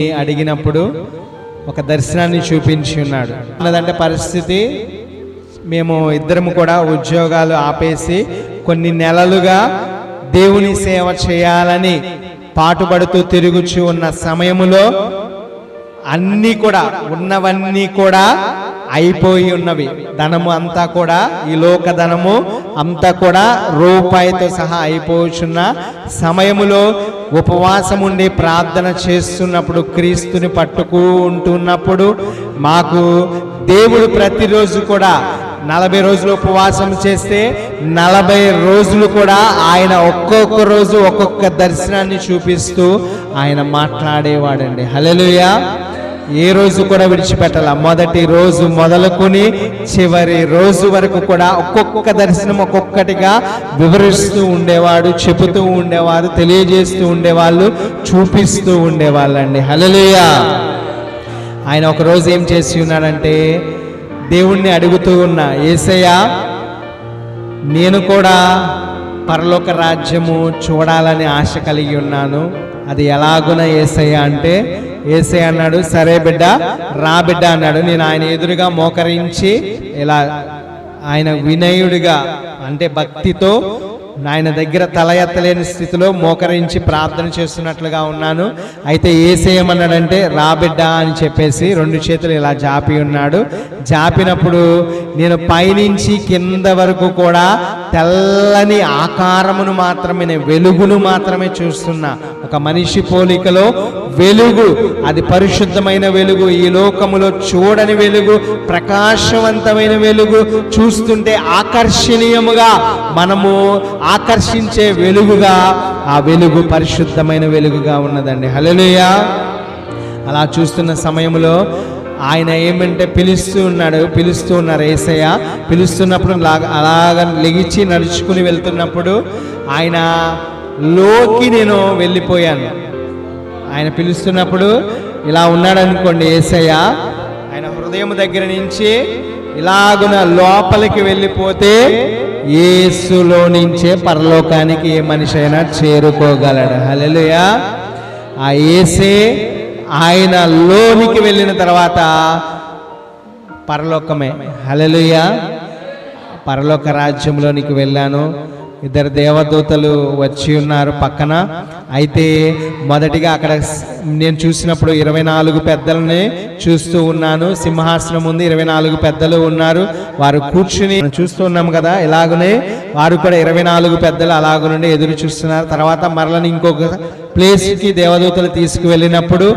అడిగినప్పుడు ఒక దర్శనాన్ని చూపించి ఉన్నాడు. అన్నదంటే పరిస్థితి, మేము ఇద్దరము కూడా ఉద్యోగాలు ఆపేసి కొన్ని నెలలుగా దేవుని సేవ చేయాలని పాటుపడుతూ తిరుగుచూ ఉన్న సమయములో అన్నీ కూడా ఉన్నవన్నీ కూడా అయిపోయి ఉన్నవి. ధనము అంతా కూడా, ఈ లోక ధనము అంతా కూడా రూపాయితో సహా అయిపోచున్న సమయములో ఉపవాసం ఉండి ప్రార్థన చేస్తున్నప్పుడు, క్రీస్తుని పట్టుకుంటున్నప్పుడు మాకు దేవుడు ప్రతిరోజు కూడా 40 రోజులు ఉపవాసం చేస్తే 40 రోజులు కూడా ఆయన ఒక్కొక్క రోజు ఒక్కొక్క దర్శనాన్ని చూపిస్తూ ఆయన మాట్లాడేవాడండి. హల్లెలూయా. ఏ రోజు కూడా విడిచిపెట్టాల. మొదటి రోజు మొదలుకొని చివరి రోజు వరకు కూడా ఒక్కొక్క దర్శనం ఒక్కొక్కటిగా వివరిస్తూ ఉండేవాడు, చెబుతూ ఉండేవారు, తెలియజేస్తూ ఉండేవాళ్ళు, చూపిస్తూ ఉండేవాళ్ళండి. హల్లెలూయా. ఆయన ఒకరోజు ఏం చేసి ఉన్నాడంటే, దేవుణ్ణి అడుగుతూ ఉన్న, యేసయ్యా నేను కూడా పరలోక రాజ్యము చూడాలని ఆశ కలిగి ఉన్నాను, అది ఎలాగున యేసయ్యా అంటే, యేసయ్య అన్నాడు, సరే బిడ్డ రా బిడ్డ అన్నాడు. నేను ఆయన ఎదురుగా మోకరించి ఇలా ఆయన వినయుడిగా అంటే భక్తితో ఆయన దగ్గర తల ఎత్తలేని స్థితిలో మోకరించి ప్రార్థన చేస్తున్నట్లుగా ఉన్నాను. అయితే యేసేయమన్నాడంటే, రా బిడ్డ అని చెప్పేసి 2 చేతులు ఇలా జాపి ఉన్నాడు. జాపినప్పుడు నేను పైనుంచి కింద వరకు కూడా తెల్లని ఆకారమును మాత్రమే, వెలుగును మాత్రమే చూస్తున్నా. ఒక మనిషి పోలికలో వెలుగు, అది పరిశుద్ధమైన వెలుగు, ఈ లోకములో చూడని వెలుగు, ప్రకాశవంతమైన వెలుగు, చూస్తుంటే ఆకర్షణీయముగా మనము ఆకర్షించే వెలుగుగా, ఆ వెలుగు పరిశుద్ధమైన వెలుగుగా ఉన్నదండి. హల్లెలూయా. అలా చూస్తున్న సమయంలో ఆయన ఏమంటే పిలుస్తూ ఉన్నారు యేసయ్య. పిలుస్తున్నప్పుడు అలాగ లెగిచి నడుచుకుని వెళ్తున్నప్పుడు ఆయన లోకి నేను వెళ్ళిపోయాను. ఆయన పిలుస్తున్నప్పుడు ఇలా ఉన్నాడు అనుకోండి యేసయ్య, ఆయన హృదయం దగ్గర నుంచి ఇలాగున లోపలికి వెళ్ళిపోతే యేసులో నుంచే పరలోకానికి ఏ మనిషి అయినా చేరుకోగలడు. హల్లెలూయా. ఆ యేసే ఆయన లోనికి వెళ్ళిన తర్వాత పరలోకమే. హల్లెలూయా. పరలోక రాజ్యంలోనికి వెళ్ళాను. 2 దేవదూతలు వచ్చి ఉన్నారు పక్కన. అయితే మొదటిగా అక్కడ నేను చూసినప్పుడు 24 పెద్దలని చూస్తూ ఉన్నాను. సింహాసనం ఉంది, 24 పెద్దలు ఉన్నారు. వారు కూర్చుని చూస్తూ ఉన్నాము కదా, ఇలాగనే వారు కూడా 24 పెద్దలు అలాగ నుండి ఎదురు చూస్తున్నారు. తర్వాత మరలని ఇంకొక ప్లేస్కి దేవదూతలు తీసుకువెళ్ళినప్పుడు